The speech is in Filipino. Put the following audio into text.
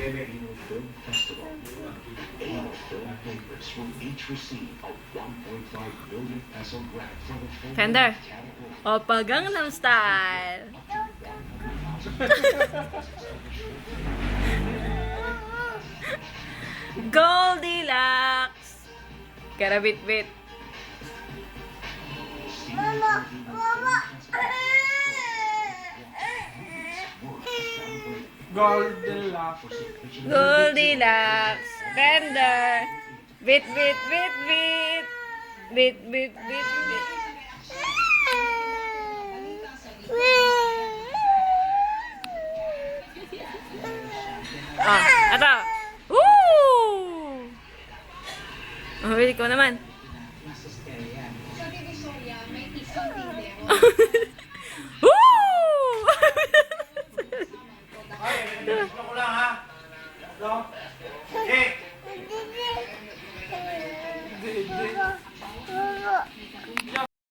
Filipino Film Festival. 8 film makers will each receive a 1.5 million peso grant for the film Fender. category. Oppa Gangnam Style. Goldilocks. Karabit-bit. Goldilocks. Goldilocks. Fender. Bit, bit, bit, bit. Bit, bit, bit, bit. Ah, ito. Woo! Oh, wait, ikaw naman. Woo! Ay, gusto ko lang ha. Ito.